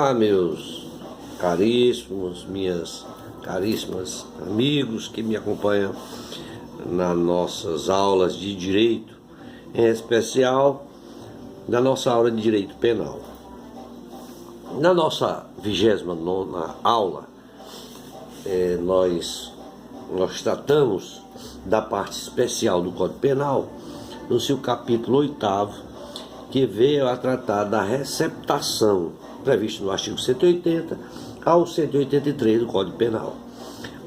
Olá, meus caríssimos, minhas caríssimas amigos que me acompanham nas nossas aulas de direito, em especial na nossa aula de direito penal. Na nossa 29ª aula, nós tratamos da parte especial do Código Penal, no seu capítulo 8º, que veio a tratar da receptação, previsto no artigo 180 ao 183 do Código Penal.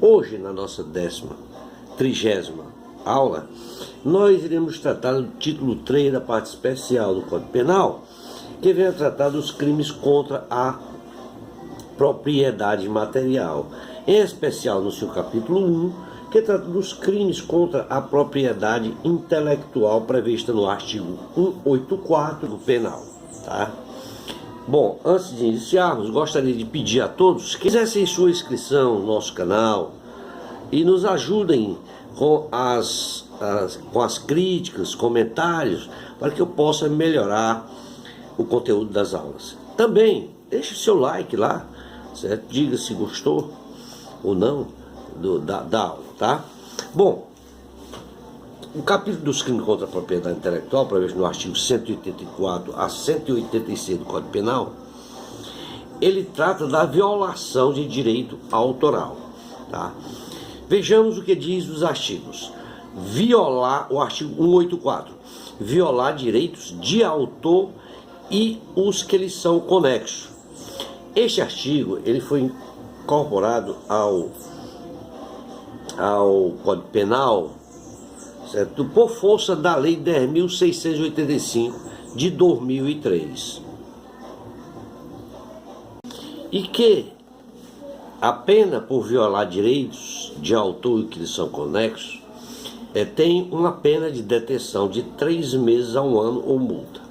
Hoje, na nossa 30ª aula, nós iremos tratar do título 3 da parte especial do Código Penal, que vem a tratar dos crimes contra a propriedade material, em especial no seu capítulo 1, que trata dos crimes contra a propriedade intelectual prevista no artigo 184 do Penal, tá? Bom, antes de iniciarmos, gostaria de pedir a todos que fizessem sua inscrição no nosso canal e nos ajudem com as críticas, comentários, para que eu possa melhorar o conteúdo das aulas. Também, deixe o seu like lá, certo? Diga se gostou ou não da aula, tá? Bom, o capítulo dos crimes contra a propriedade intelectual, previsto no artigo 184 a 186 do Código Penal, ele trata da violação de direito autoral, tá? Vejamos o que diz os artigos. Violar, o artigo 184, violar direitos de autor e os que lhes são conexos. Este artigo, ele foi incorporado ao Código Penal, certo? Por força da Lei 10.685 de 2003. E que a pena por violar direitos de autor e que lhes são conexos tem uma pena de detenção de 3 meses a 1 ano ou multa.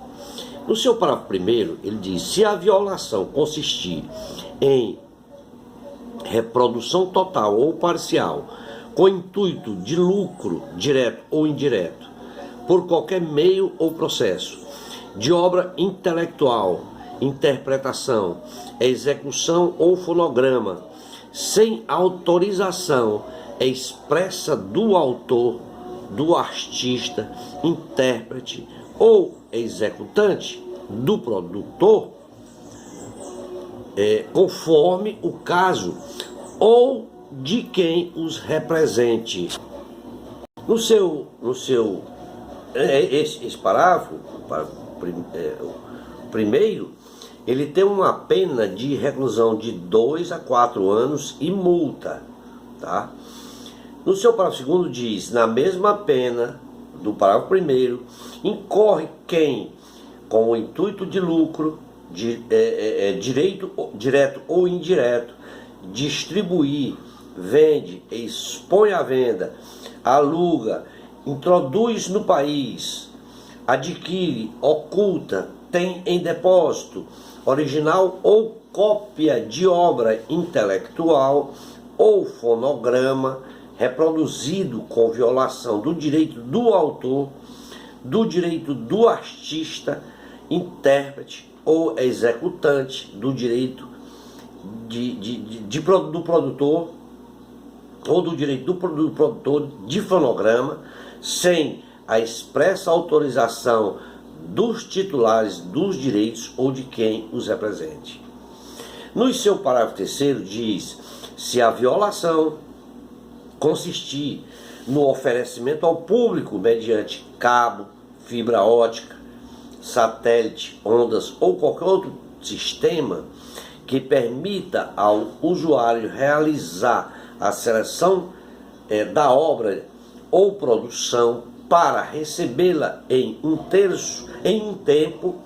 No seu parágrafo 1º, ele diz: se a violação consistir em reprodução total ou parcial, com intuito de lucro direto ou indireto, por qualquer meio ou processo, de obra intelectual, interpretação, execução ou fonograma, sem autorização expressa do autor, do artista, intérprete ou executante, do produtor, conforme o caso, ou de quem os represente. Esse parágrafo, o primeiro, ele tem uma pena de reclusão de 2 a 4 anos e multa, tá? No seu parágrafo 2º diz: na mesma pena do parágrafo 1º, incorre quem, com o intuito de lucro, direto ou indireto, distribuir, vende, expõe à venda, aluga, introduz no país, adquire, oculta, tem em depósito, original ou cópia de obra intelectual ou fonograma reproduzido com violação do direito do autor, do direito do artista, intérprete ou executante, do direito do produtor ou do direito do produtor de fonograma, sem a expressa autorização dos titulares dos direitos ou de quem os represente. No seu parágrafo 3º diz: se a violação consistir no oferecimento ao público mediante cabo, fibra ótica, satélite, ondas ou qualquer outro sistema que permita ao usuário realizar a seleção da obra ou produção para recebê-la em um tempo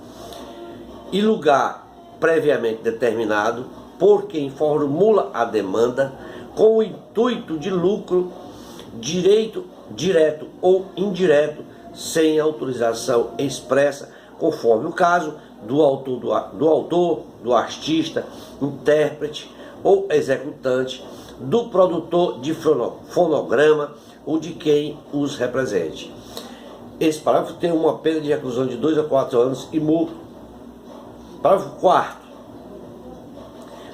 e lugar previamente determinado por quem formula a demanda, com o intuito de lucro, direito direto ou indireto, sem autorização expressa, conforme o caso, do autor, do artista, intérprete ou executante, do produtor de fonograma ou de quem os represente. Esse parágrafo tem uma pena de reclusão de 2 a 4 anos e multa. Parágrafo 4º.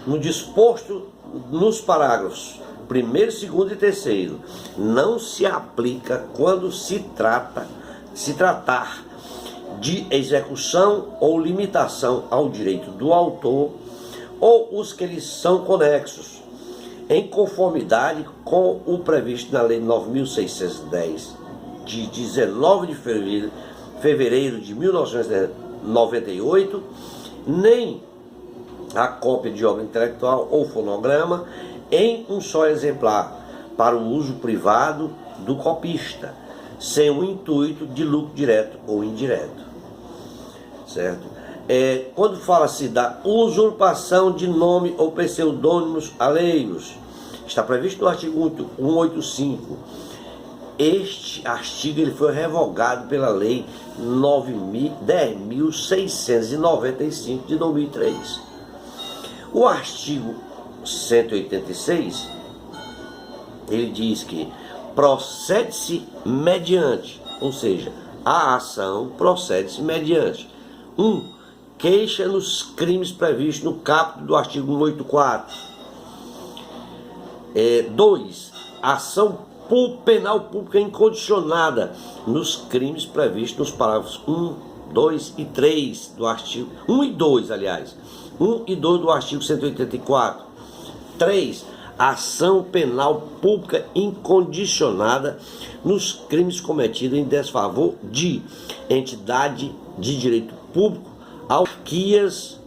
no disposto nos parágrafos 1º, 2º e 3º, não se aplica quando se tratar de execução ou limitação ao direito do autor ou os que lhes são conexos, em conformidade com o previsto na Lei 9.610, de 19 de fevereiro de 1998, nem a cópia de obra intelectual ou fonograma em um só exemplar, para o uso privado do copista, sem o intuito de lucro direto ou indireto. Certo? Quando fala-se da usurpação de nome ou pseudônimos alheios, está previsto no artigo 185. Este artigo ele foi revogado pela Lei 10.695 de 2003. O artigo 186, ele diz que procede-se mediante, ou seja, a ação procede-se mediante 1. Queixa nos crimes previstos no caput do artigo 184. 2. Ação penal pública incondicionada nos crimes previstos nos parágrafos 1, 2 e 3 do artigo 1 e 2, aliás, 1 e 2 do artigo 184. 3. Ação penal pública incondicionada nos crimes cometidos em desfavor de entidade de direito público, autarquias,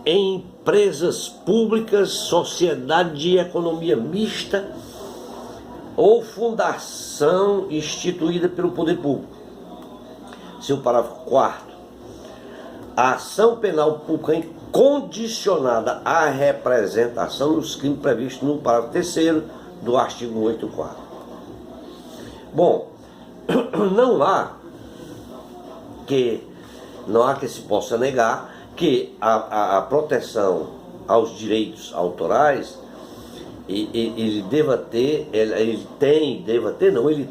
empresas públicas, sociedade de economia mista ou fundação instituída pelo poder público. Seu parágrafo 4º. A ação penal pública incondicionada à representação dos crimes previstos no parágrafo 3º do artigo 184. Bom, não há que se possa negar que a proteção aos direitos autorais ele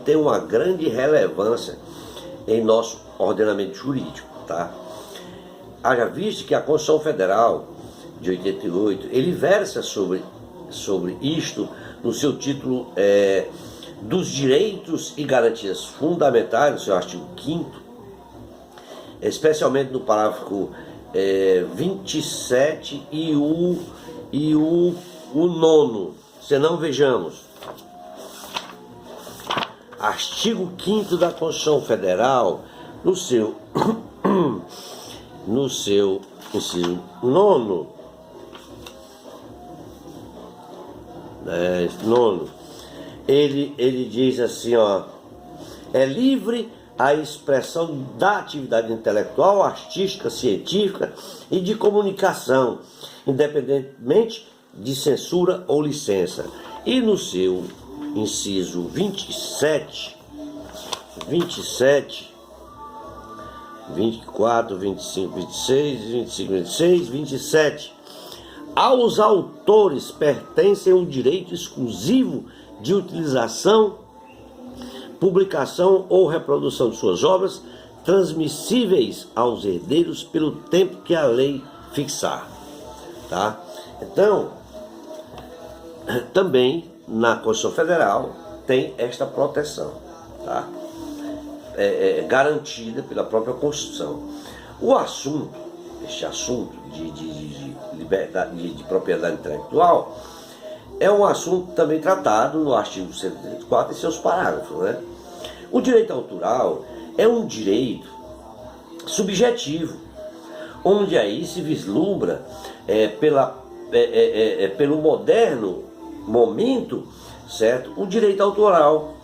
tem uma grande relevância em nosso ordenamento jurídico, tá? Haja visto que a Constituição Federal de 88, ele versa sobre isto no seu título dos direitos e garantias fundamentais, no seu artigo 5º, especialmente no parágrafo 27 e o 9º. Senão, vejamos, artigo 5º da Constituição Federal, no seu inciso 9º, ele diz assim, ó: é livre a expressão da atividade intelectual, artística, científica e de comunicação, independentemente de censura ou licença. E no seu inciso 27, 24, 25, 26, 25, 26, 27, aos autores pertencem o direito exclusivo de utilização, publicação ou reprodução de suas obras, transmissíveis aos herdeiros pelo tempo que a lei fixar. Tá? Então, também na Constituição Federal tem esta proteção, tá? Garantida pela própria Constituição. Este assunto de liberdade, de propriedade intelectual, é um assunto também tratado no artigo 134 e seus parágrafos, né? O direito autoral é um direito subjetivo, onde aí se vislumbra pelo moderno momento, certo? O direito autoral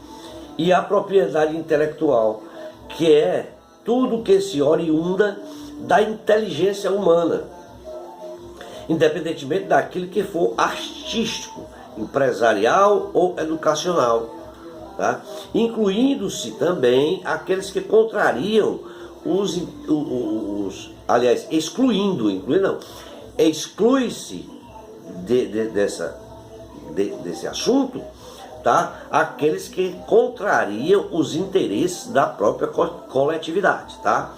e a propriedade intelectual, que é tudo que se oriunda da inteligência humana, independentemente daquilo que for artístico, empresarial ou educacional, tá? Incluindo-se também aqueles que contrariam exclui-se desse assunto, tá? Aqueles que contrariam os interesses da própria coletividade, tá?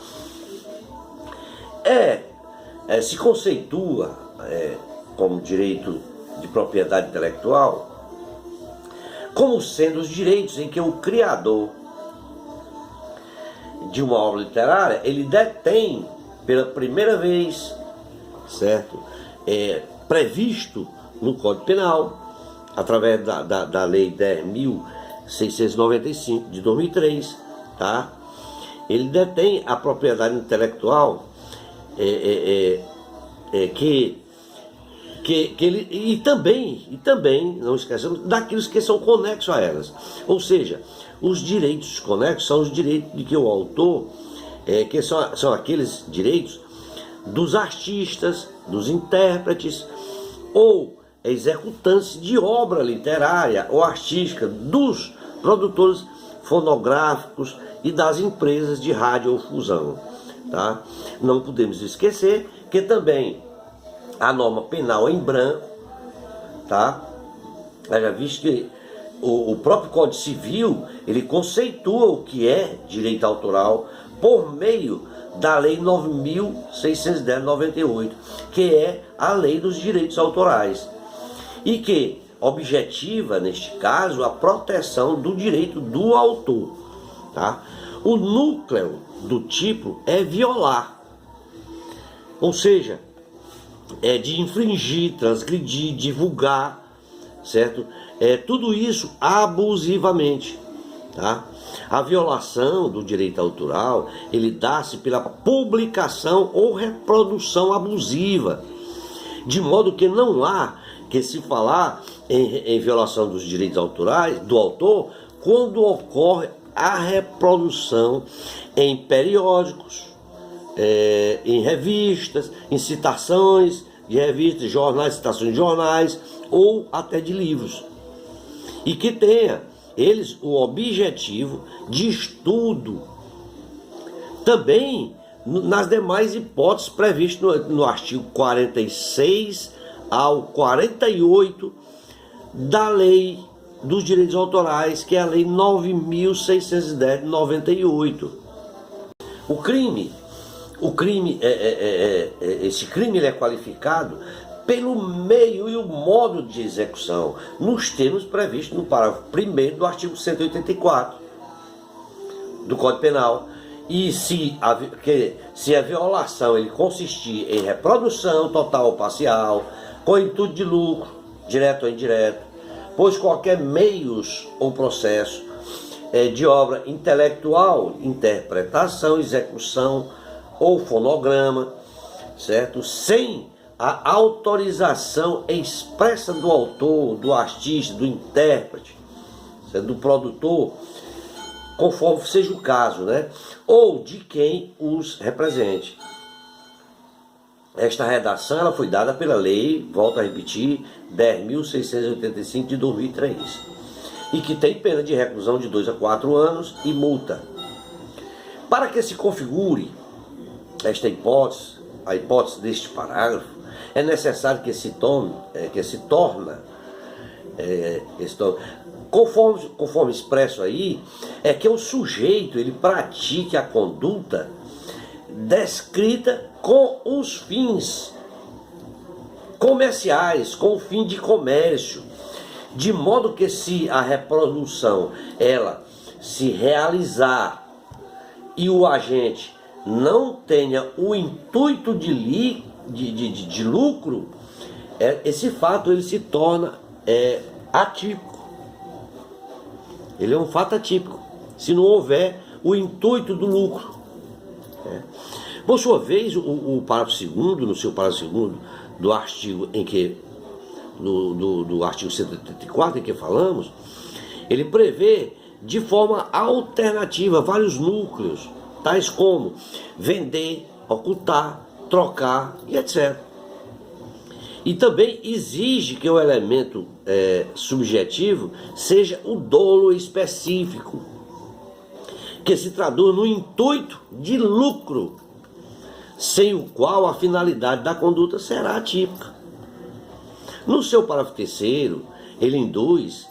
Se conceitua como direito de propriedade intelectual, como sendo os direitos em que o criador de uma obra literária, ele detém pela primeira vez, certo? Previsto no Código Penal, através da Lei 10.695 de 2003, tá? Ele detém a propriedade intelectual e também, não esqueçamos, daqueles que são conexos a elas. Ou seja, os direitos conexos são os direitos de que o autor, que são aqueles direitos dos artistas, dos intérpretes ou executantes de obra literária ou artística, dos produtores fonográficos e das empresas de radiodifusão, tá? Não podemos esquecer que também a norma penal em branco, tá? Já visto que o próprio Código Civil, ele conceitua o que é direito autoral por meio da Lei 9.610 de 98, que é a Lei dos Direitos Autorais, e que objetiva, neste caso, a proteção do direito do autor, tá? O núcleo do tipo é violar, ou seja, é de infringir, transgredir, divulgar, certo? Tudo isso abusivamente, tá? A violação do direito autoral, ele dá-se pela publicação ou reprodução abusiva, de modo que não há que se falar em violação dos direitos autorais do autor quando ocorre a reprodução em periódicos, em revistas, em citações de revistas, jornais, citações de jornais ou até de livros, e que tenha eles o objetivo de estudo também nas demais hipóteses previstas no artigo 46 ao 48 da Lei dos Direitos Autorais, que é a Lei 9.610 de 98. Esse crime ele é qualificado pelo meio e o modo de execução, nos termos previstos no parágrafo 1º do artigo 184 do Código Penal. E se a violação ele consistir em reprodução total ou parcial, com intuito de lucro, direto ou indireto, pois qualquer meios ou processo de obra intelectual, interpretação, execução ou fonograma, certo? Sem a autorização expressa do autor, do artista, do intérprete, certo? Do produtor, conforme seja o caso, né? Ou de quem os represente. Esta redação ela foi dada pela lei, volto a repetir, 10.685 de 2003, e que tem pena de reclusão de 2 a 4 anos e multa. Para que se configure esta hipótese, a hipótese deste parágrafo, é necessário que se torne, conforme expresso aí, é que o sujeito ele pratique a conduta descrita com os fins comerciais, com o fim de comércio, de modo que se a reprodução ela se realizar e o agente não tenha o intuito de lucro, esse fato ele se torna atípico. Ele é um fato atípico, se não houver o intuito do lucro. Por sua vez, o parágrafo 2º, no seu parágrafo 2º do artigo do artigo 184 em que falamos, ele prevê de forma alternativa vários núcleos, tais como vender, ocultar, trocar e etc. E também exige que o elemento subjetivo seja o dolo específico, que se traduz no intuito de lucro, sem o qual a finalidade da conduta será atípica. No seu parágrafo 3º, ele induz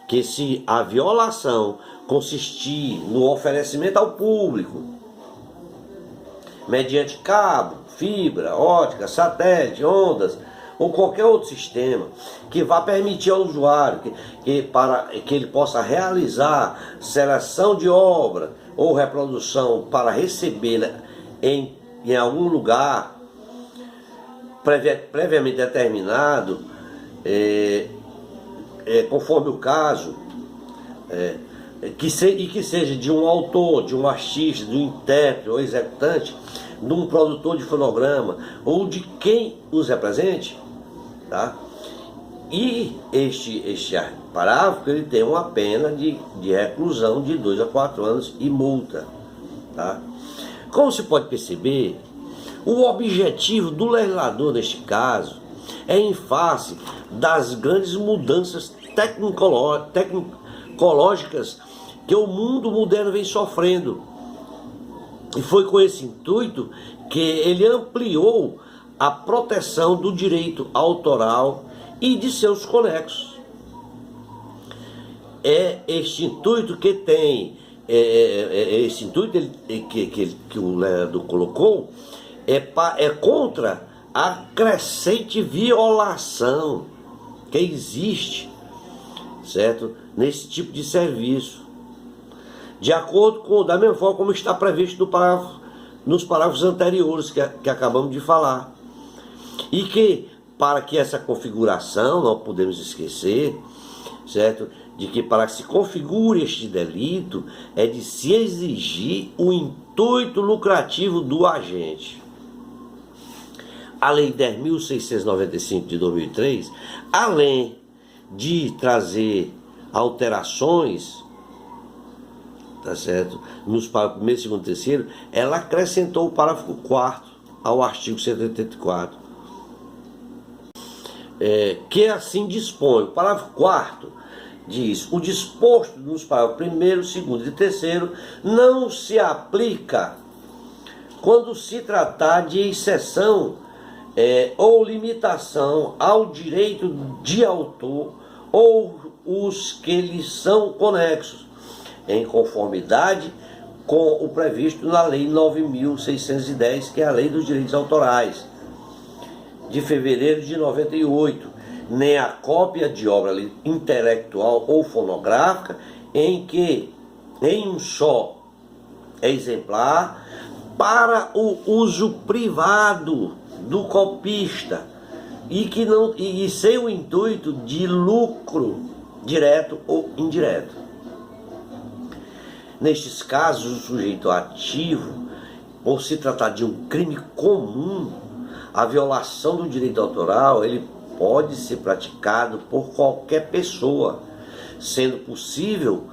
que se a violação consistir no oferecimento ao público, mediante cabo, fibra, ótica, satélite, ondas, ou qualquer outro sistema que vá permitir ao usuário para que ele possa realizar seleção de obra ou reprodução para recebê-la em algum lugar previamente determinado, conforme o caso, que seja de um autor, de um artista, de um intérprete ou executante, de um produtor de fonograma ou de quem os represente, tá? E este parágrafo ele tem uma pena de reclusão de 2 a 4 anos e multa, tá? Como se pode perceber, o objetivo do legislador neste caso é em face das grandes mudanças tecnológicas que o mundo moderno vem sofrendo. E foi com esse intuito que ele ampliou a proteção do direito autoral e de seus conexos. É este intuito que tem, esse intuito que o legislador colocou, é contra a crescente violação que existe, certo, nesse tipo de serviço, de acordo com, da mesma forma como está previsto nos parágrafos anteriores que acabamos de falar. E que, para que essa configuração, não podemos esquecer, certo, de que para que se configure este delito, é de se exigir o intuito lucrativo do agente. A Lei 10.695 de 2003, além de trazer alterações, tá certo, nos parágrafos 1º, 2º e 3º, ela acrescentou o parágrafo 4º ao artigo 184, que assim dispõe. O parágrafo 4º diz: o disposto nos parágrafos 1º, 2º e 3º não se aplica quando se tratar de exceção ou limitação ao direito de autor ou os que lhes são conexos, em conformidade com o previsto na Lei 9.610, que é a Lei dos Direitos Autorais, de fevereiro de 98, nem a cópia de obra intelectual ou fonográfica em que, em um só exemplar, para o uso privado do copista e sem o intuito de lucro direto ou indireto. Nestes casos, o sujeito ativo, por se tratar de um crime comum, a violação do direito autoral, ele pode ser praticado por qualquer pessoa, sendo possível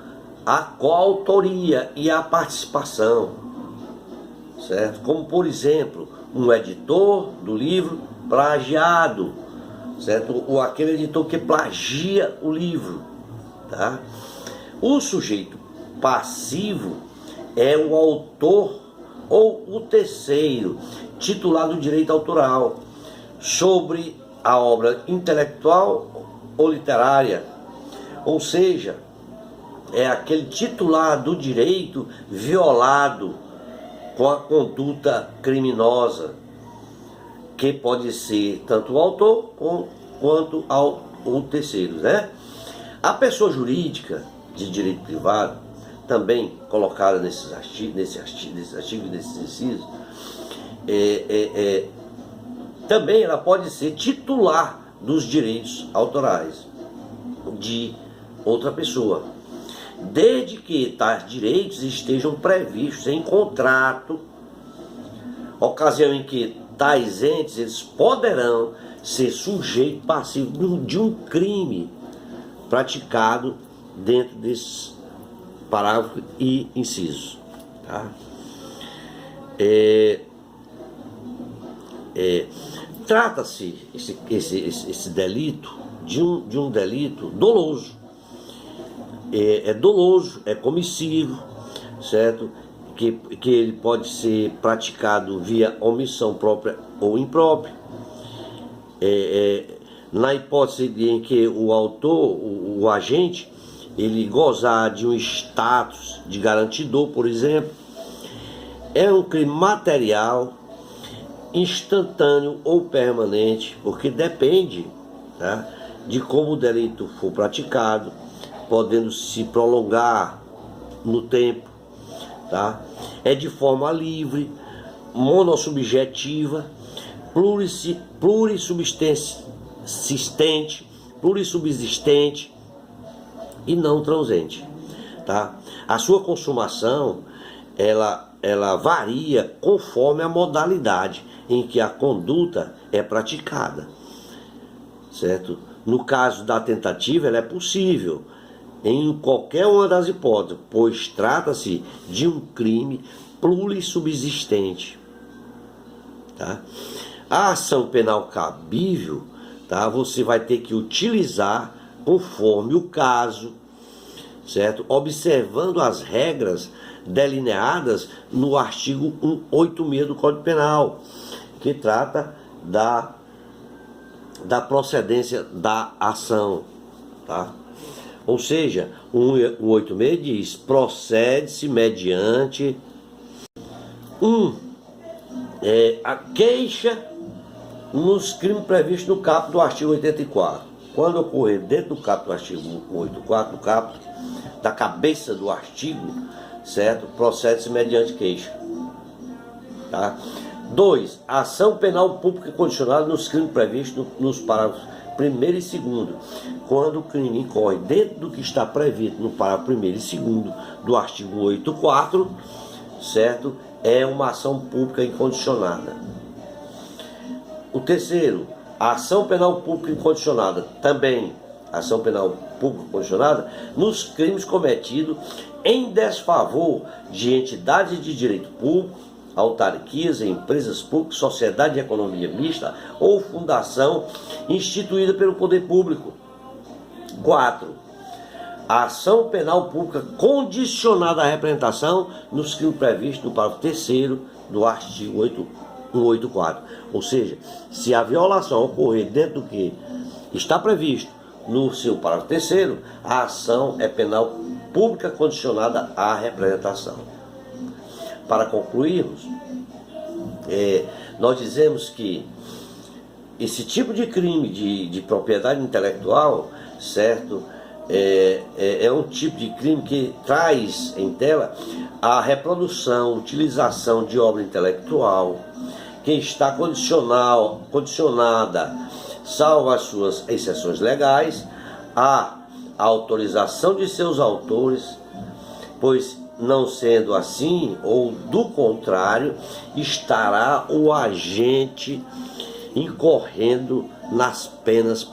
a coautoria e a participação, certo? Como, por exemplo, um editor do livro plagiado, certo? Ou aquele editor que plagia o livro, tá? O sujeito passivo é o autor ou o terceiro titular do direito autoral sobre a obra intelectual ou literária, ou seja, é aquele titular do direito violado com a conduta criminosa, que pode ser tanto o autor quanto o terceiro, né? A pessoa jurídica de direito privado, também colocada nesse artigo e nesses incisos, também ela pode ser titular dos direitos autorais de outra pessoa, desde que tais direitos estejam previstos em contrato, ocasião em que tais entes eles poderão ser sujeito passivo de um crime praticado dentro desses parágrafos e incisos, tá? Trata-se esse delito de um delito doloso. É doloso, é comissivo, certo? Que ele pode ser praticado via omissão própria ou imprópria. Na hipótese em que o autor, o agente, ele gozar de um status de garantidor, por exemplo, é um crime material instantâneo ou permanente, porque depende, tá, de como o delito for praticado, podendo se prolongar no tempo, tá? É de forma livre, monossubjetiva, plurissubsistente e não transente, tá? A sua consumação, ela varia conforme a modalidade em que a conduta é praticada, certo? No caso da tentativa, ela é possível em qualquer uma das hipóteses, pois trata-se de um crime plurissubsistente, tá? A ação penal cabível, tá, você vai ter que utilizar conforme o caso, certo? Observando as regras delineadas no artigo 186 do Código Penal, que trata da procedência da ação, tá? Ou seja, o 186 diz: procede-se mediante a queixa nos crimes previstos no caput do artigo 84. Quando ocorrer dentro do caput do artigo 184, no caput da cabeça do artigo, certo? Procede-se mediante queixa, tá? 2. Ação penal pública condicionada nos crimes previstos nos parágrafos 1º e 2º. Quando o crime incorre dentro do que está previsto no parágrafo 1º e 2º do artigo 184, certo? É uma ação pública incondicionada. O terceiro, a ação penal pública incondicionada, também ação penal pública incondicionada, nos crimes cometidos em desfavor de entidades de direito público, autarquias, empresas públicas, sociedade de economia mista ou fundação instituída pelo poder público. 4. A ação penal pública condicionada à representação nos crimes previstos no parágrafo 3º do artigo 184. Ou seja, se a violação ocorrer dentro do que está previsto no seu parágrafo 3º, a ação é penal pública condicionada à representação. Para concluirmos, nós dizemos que esse tipo de crime de propriedade intelectual, certo, é um tipo de crime que traz em tela a reprodução, utilização de obra intelectual que está condicionada, salvo as suas exceções legais, à autorização de seus autores, pois não sendo assim, ou do contrário, estará o agente incorrendo nas penas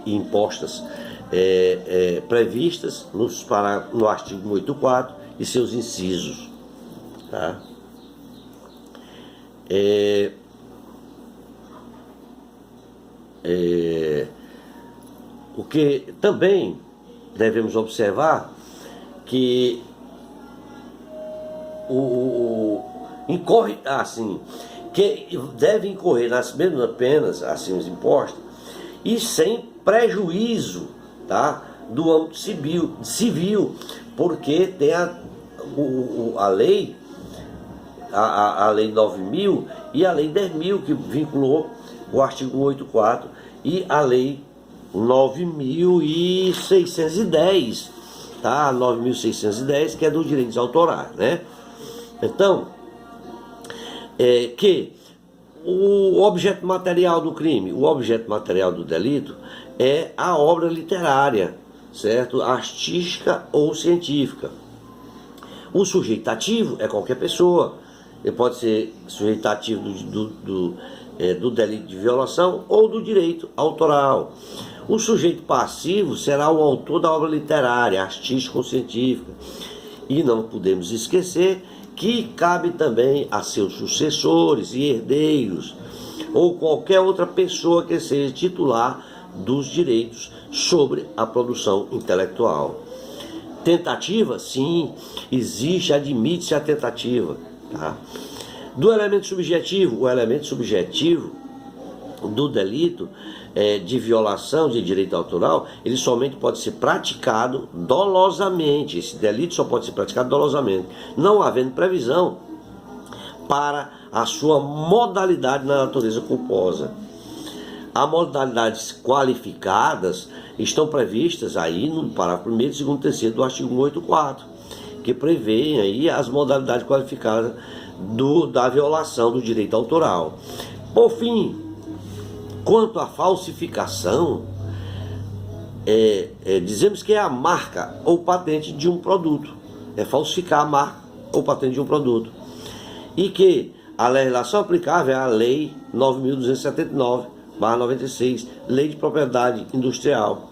impostas, previstas no artigo 184 e seus incisos, tá? O que também devemos observar que incorre assim, que deve incorrer nas mesmas penas, assim, os impostos, e sem prejuízo, tá, do âmbito civil, porque tem a lei, a lei 9.000 e a lei 10.000 que vinculou o artigo 184 e a lei 9.610, tá? 9.610, que é dos direitos autorais, né? Então, que o objeto material do crime, o objeto material do delito é a obra literária, certo? Artística ou científica. O sujeito ativo é qualquer pessoa. Ele pode ser sujeito ativo do delito de violação ou do direito autoral. O sujeito passivo será o autor da obra literária, artística ou científica. E não podemos esquecer que cabe também a seus sucessores e herdeiros, ou qualquer outra pessoa que seja titular dos direitos sobre a produção intelectual. Tentativa, sim, existe, admite-se a tentativa, tá? Do elemento subjetivo, o elemento subjetivo do delito de violação de direito autoral, ele somente pode ser praticado dolosamente. Esse delito só pode ser praticado dolosamente, não havendo previsão para a sua modalidade na natureza culposa. As modalidades qualificadas estão previstas aí no parágrafo 1º, 2º e 3º do artigo 184, que prevêem aí as modalidades qualificadas da violação do direito autoral. Por fim, quanto à falsificação, dizemos que é a marca ou patente de um produto, é falsificar a marca ou patente de um produto, e que a legislação aplicável é a Lei 9.279/96, Lei de Propriedade Industrial.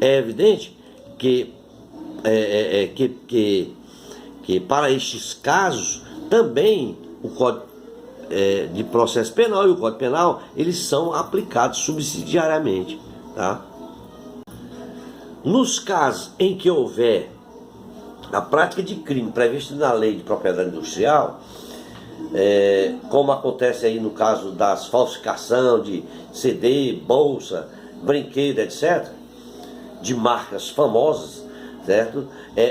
É evidente que para estes casos também o Código de Processo Penal e o Código Penal, eles são aplicados subsidiariamente, tá? Nos casos em que houver a prática de crime prevista na Lei de Propriedade Industrial, como acontece aí no caso das falsificação de CD, bolsa, brinquedo, etc., de marcas famosas, certo?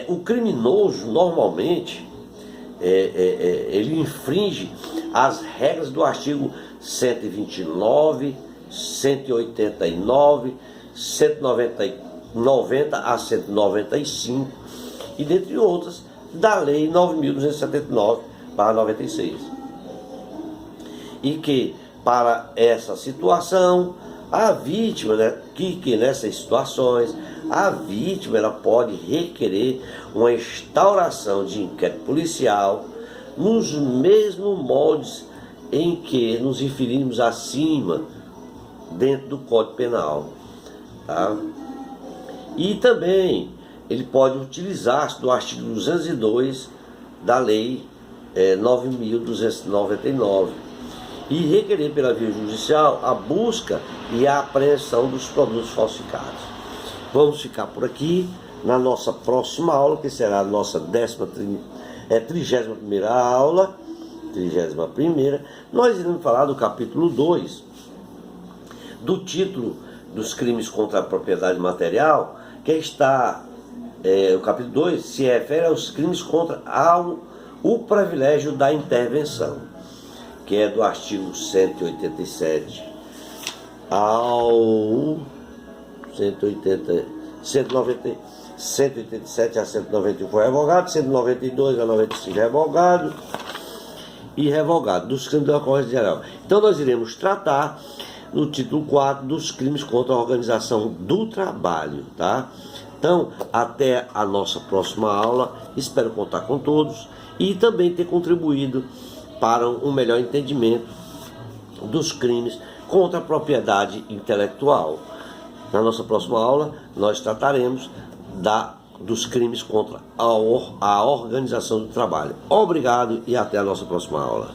O criminoso normalmente ele infringe as regras do artigo 129, 189, 190 a 195 e dentre outras da Lei 9.279/96. E que para essa situação a vítima, que nessas situações a vítima ela pode requerer uma instauração de inquérito policial nos mesmos moldes em que nos referimos acima dentro do Código Penal, tá? E também ele pode utilizar-se do artigo 202 da Lei 9.299 e requerer pela via judicial a busca e a apreensão dos produtos falsificados. Vamos ficar por aqui. Na nossa próxima aula, que será a nossa 31ª aula, 31ª, nós iremos falar do capítulo 2, do título dos crimes contra a propriedade material, que está, o capítulo 2 se refere aos crimes contra o privilégio da intervenção, que é do artigo 187 ao 187 a 191 foi revogado, 192 a 95 revogado e revogado dos crimes da ocorrência geral. Então nós iremos tratar no título 4 dos crimes contra a organização do trabalho, tá? Então, até a nossa próxima aula, espero contar com todos e também ter contribuído para um melhor entendimento dos crimes contra a propriedade intelectual. Na nossa próxima aula, nós trataremos dos crimes contra a organização do trabalho. Obrigado e até a nossa próxima aula.